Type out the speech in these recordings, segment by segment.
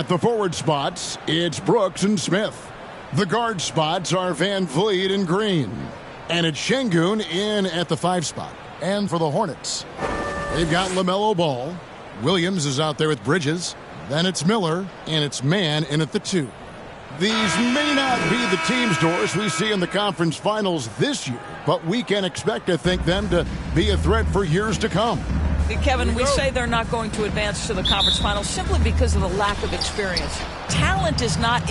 At the forward spots, it's Brooks and Smith. The guard spots are Van Vliet and Green. And it's Şengün in at the 5 spot. And for the Hornets, they've got Lamello Ball. Williams is out there with Bridges. Then it's Miller, and it's Mann in at the 2. These may not be the teams, Doris, we see in the conference finals this year, but we can expect to think them to be a threat for years to come. Kevin, we say they're not going to advance to the conference finals simply because of the lack of experience. Talent is not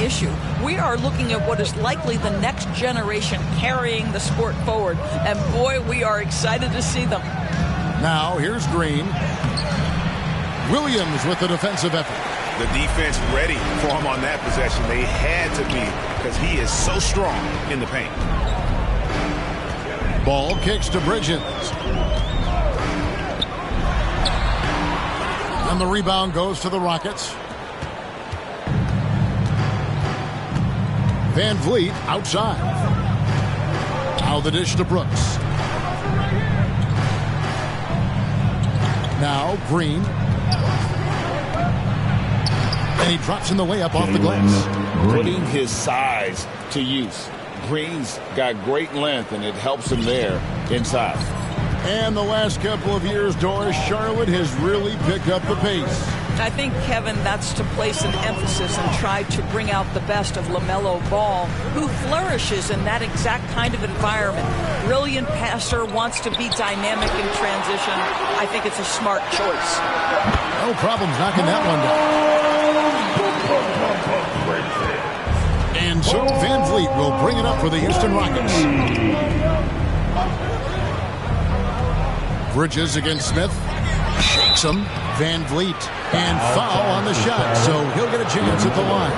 issue. We are looking at what is likely the next generation carrying the sport forward, and boy, we are excited to see them. Now here's Green. Williams with the defensive effort. The defense ready for him on that possession. They had to be, because he is so strong in the paint. Ball kicks to Bridges. And the rebound goes to the Rockets. Van Vliet outside. Now the dish to Brooks. Now Green. And he drops in the layup off the glass. Putting his size to use. Green's got great length, and it helps him there inside. And the last couple of years, Doris, Charlotte has really picked up the pace. I think, Kevin, that's to place an emphasis and try to bring out the best of Lamello Ball, who flourishes in that exact kind of environment. Brilliant passer, wants to be dynamic in transition. I think it's a smart choice. No problems knocking that one down. And so Van Vliet will bring it up for the Houston Rockets. Bridges against Smith. Shakes him. Van Vliet. And foul on the shot, so he'll get a chance at the line.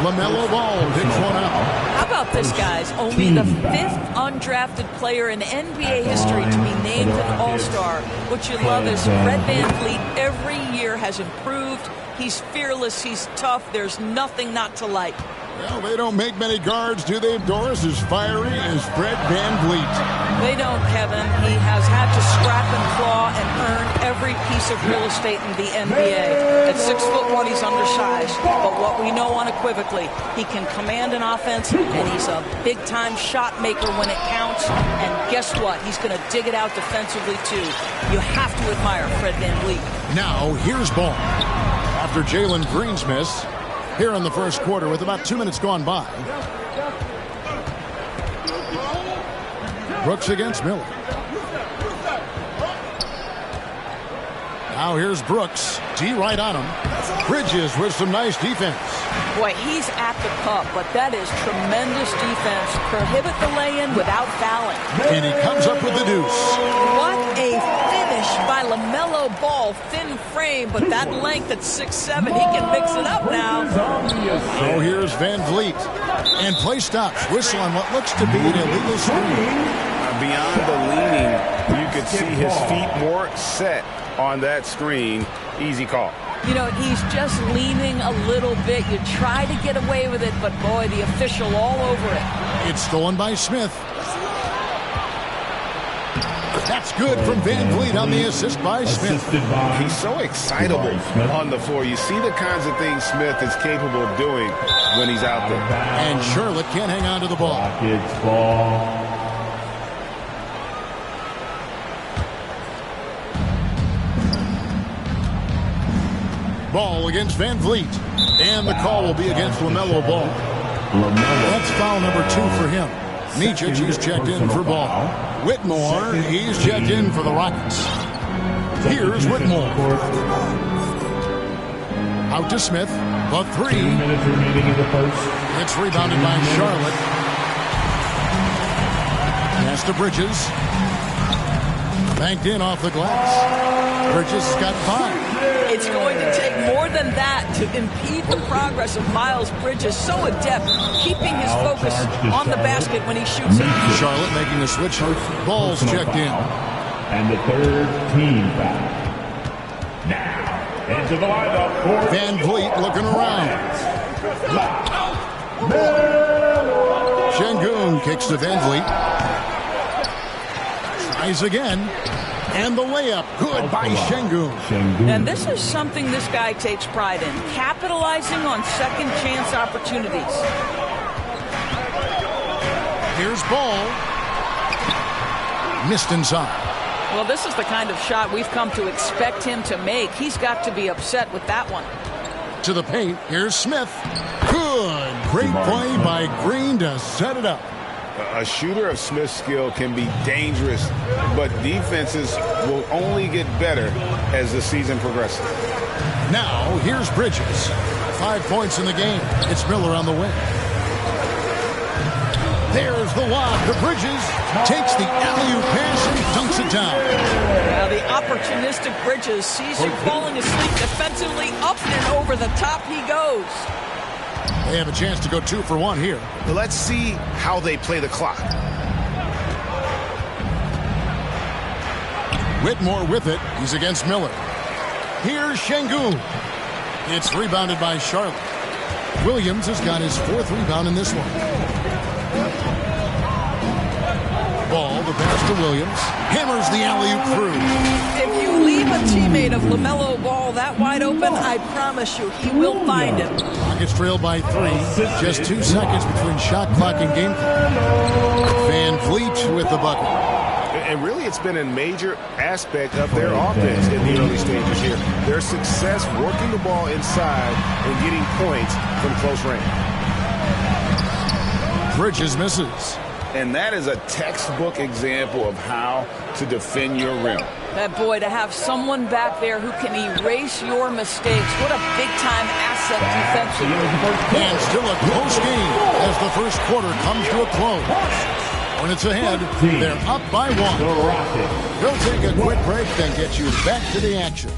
Lamello Ball picks one up. How about this, guys? Only the 5th undrafted player in NBA history to be named an All-Star. What you love is Fred Van Vliet every year has improved. He's fearless. He's tough. There's nothing not to like. Well, they don't make many guards, do they, Doris? As fiery as Fred Van Vliet. They don't, Kevin. He has had to scrap and claw and earn every piece of real estate in the NBA. At 6'1", he's undersized. But what we know unequivocally, he can command an offense, and he's a big-time shot maker when it counts. And guess what? He's going to dig it out defensively, too. You have to admire Fred Van Vliet. Now, here's Ball. After Jalen Green's miss, here in the first quarter with about 2 minutes gone by. Brooks against Miller. Now here's Brooks. D right on him. Bridges with some nice defense. Boy, he's at the cup, but that is tremendous defense. Prohibit the lay-in without fouling. And he comes up with the deuce. What a finish by Lamello Ball. Thin frame, but that length at 6'7", he can mix it up now. Oh, here's Van Vliet. And play stops. Whistle on what looks to be an illegal screen. Beyond the leaning, you could see his feet more set on that screen. Easy call. You know, he's just leaning a little bit. You try to get away with it, but boy, the official all over it. It's stolen by Smith. That's good from Van Vliet on the assist by Smith. He's so excitable on the floor. You see the kinds of things Smith is capable of doing when he's out there. And Charlotte can't hang on to the ball. Ball against Van Vliet. And the call will be against Lamello Ball. That's foul number 2 for him. Micic, he's checked in for Ball. Whitmore, he's checked in for the Rockets. Here's Whitmore. Out to Smith. The 3. 2 minutes remaining in the first. It's rebounded by Charlotte. Pass to Bridges. Banked in off the glass. Bridges has got 5. It's going to take more than that to impede the progress of Miles Bridges. So adept, keeping his focus on the basket when he shoots it. Charlotte making a switch. Ball's checked in. And the 3rd team foul. Now, into the lineup for Van Vliet looking around. Şengün kicks to Van Vliet. Tries again. And the layup, good by Şengün. And this is something this guy takes pride in, capitalizing on second chance opportunities. Here's Ball. Missed inside. Well, this is the kind of shot we've come to expect him to make. He's got to be upset with that one. To the paint, here's Smith. Good. Great play by Green to set it up. A shooter of Smith's skill can be dangerous, but defenses will only get better as the season progresses. Now, here's Bridges. 5 points in the game. It's Miller on the wing. There's the lob to Bridges. Takes the alley-oop pass and dunks it down. Now the opportunistic Bridges sees him falling asleep defensively. Up and over the top he goes. They have a chance to go 2 for 1 here. Let's see how they play the clock. Whitmore with it. He's against Miller. Here's Şengün. It's rebounded by Charlotte. Williams has got his 4th rebound in this one. Ball, the pass to Williams. Hammers the alley-oop through. If you leave a teammate of Lamello Ball that wide open, I promise you he will find him. Rockets trailed by 3. Just 2 seconds between shot clock and game clock. Van Vliet with the bucket. And really, it's been a major aspect of their offense in the early stages here. Their success working the ball inside and getting points from close range. Bridges misses. And that is a textbook example of how to defend your rim. That boy, to have someone back there who can erase your mistakes. What a big-time asset defensively. And still a close game as the first quarter comes to a close. When it's ahead, they're up by 1. We'll take a quick break, then get you back to the action.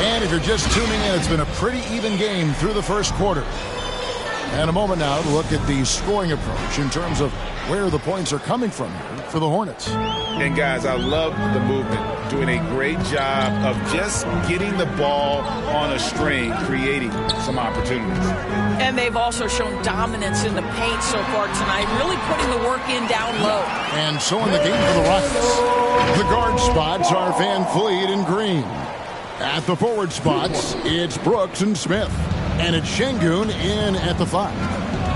And if you're just tuning in, it's been a pretty even game through the first quarter. And a moment now to look at the scoring approach in terms of where the points are coming from here for the Hornets. And guys, I love the movement. Doing a great job of just getting the ball on a string, creating some opportunities. And they've also shown dominance in the paint so far tonight, really putting the work in down low. And so in the game for the Rockets, the guard spots are Van Vliet and Green. At the forward spots, it's Brooks and Smith. And it's Şengün in at the 5.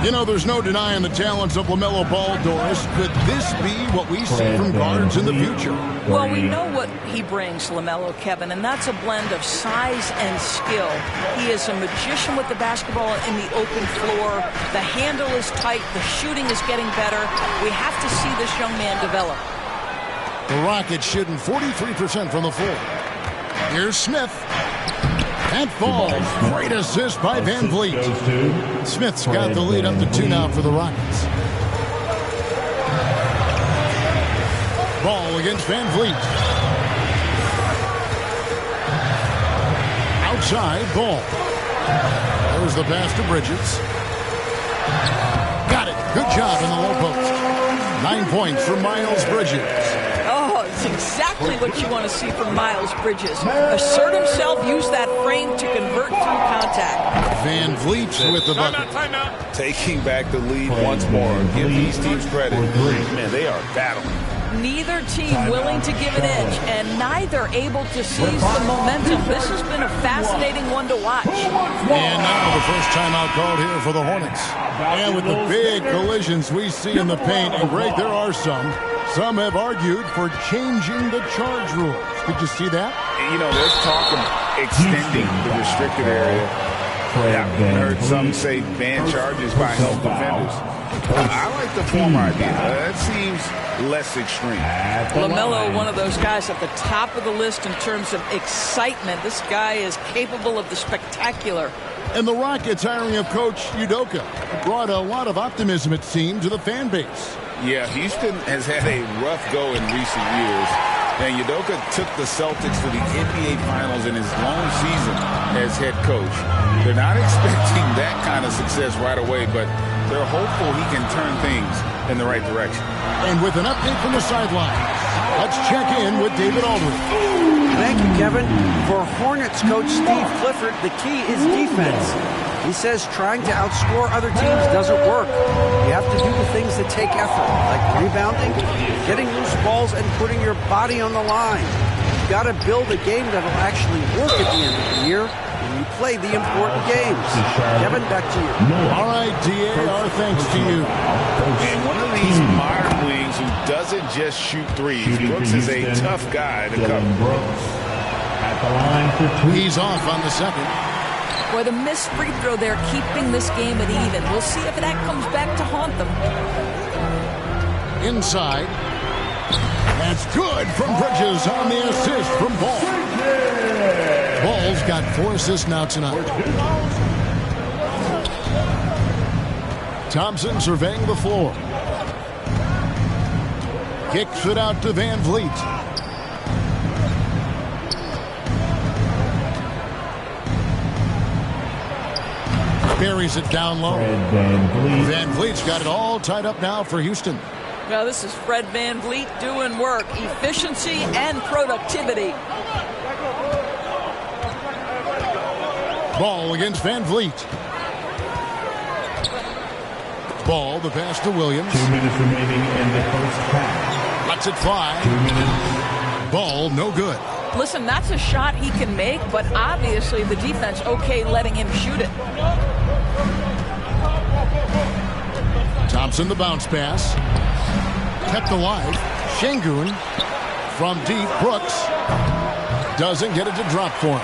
You know, there's no denying the talents of Lamello Ball, Doris. Could this be what we see from guards in the future? Well, we know what he brings, Lamello, Kevin, and that's a blend of size and skill. He is a magician with the basketball in the open floor. The handle is tight. The shooting is getting better. We have to see this young man develop. The Rockets shooting 43% from the floor. Here's Smith. That falls. Great assist by Van Vliet. Smith's got the lead up to 2 now for the Rockets. Ball against Van Vliet. Outside, Ball. There's the pass to Bridges. Got it. Good job in the low post. 9 points for Miles Bridges. Oh, it's exactly what you want to see from Miles Bridges. Assert himself, use that frame to convert through contact. Van Vliet with the bucket. Taking back the lead once more. Give these teams credit. Man, they are battling. Neither team willing to give an inch, and neither able to seize the momentum. This has been a fascinating one to watch. And now the first timeout called here for the Hornets. And with the big collisions we see in the paint, and Greg, there are some have argued for changing the charge rules. Did you see that? You know, there's talk of extending the restricted area. I've heard some say ban charges by help defenders. I like the former idea. That seems less extreme. Lamello, one of those guys at the top of the list in terms of excitement. This guy is capable of the spectacular. And the Rockets hiring of Coach Udoka brought a lot of optimism, it seemed, to the fan base. Yeah, Houston has had a rough go in recent years. And Udoka took the Celtics to the NBA Finals in his lone season as head coach. They're not expecting that kind of success right away, but they're hopeful he can turn things in the right direction. And with an update from the sideline, let's check in with David Aldridge. Thank you, Kevin. For Hornets coach Steve Clifford, the key is defense. He says trying to outscore other teams doesn't work. You have to do the things that take effort, like rebounding, getting loose balls, and putting your body on the line. You've got to build a game that'll actually work at the end of the year when you play the important games. Kevin, back to you. All right, D.A., our thanks to you. And one of these modern wings who doesn't just shoot threes. Brooks is a tough guy to cover. He's off on the second. Boy, the missed free throw there, keeping this game at even. We'll see if that comes back to haunt them. Inside. That's good from Bridges on the assist from Ball. Ball's got 4 assists now tonight. Thompson surveying the floor. Kicks it out to Van Vliet. Buries it down low. Van Vliet's got it all tied up now for Houston. Now this is Fred Van Vliet doing work, efficiency and productivity. Ball against Van Vliet. Ball, the pass to Williams. 2 minutes remaining in the first half. Lets it fly. 2 minutes. Ball, no good. Listen, that's a shot he can make, but obviously the defense okay letting him shoot it. Thompson, the bounce pass. Kept alive. Şengün from deep. Brooks doesn't get it to drop for him.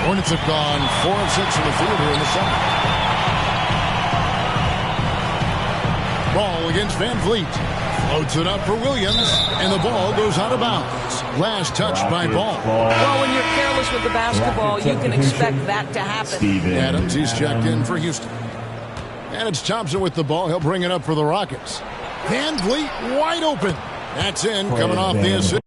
Hornets have gone 4 of 6 in the field here in the second. Ball against Van Vliet. Floats it up for Williams, and the ball goes out of bounds. Last touch by Ball. Well, when you're careless with the basketball, you can expect that to happen. Adams, he's checked in for Houston. And it's Thompson with the ball. He'll bring it up for the Rockets. Van Vliet wide open. That's in, coming off the assist.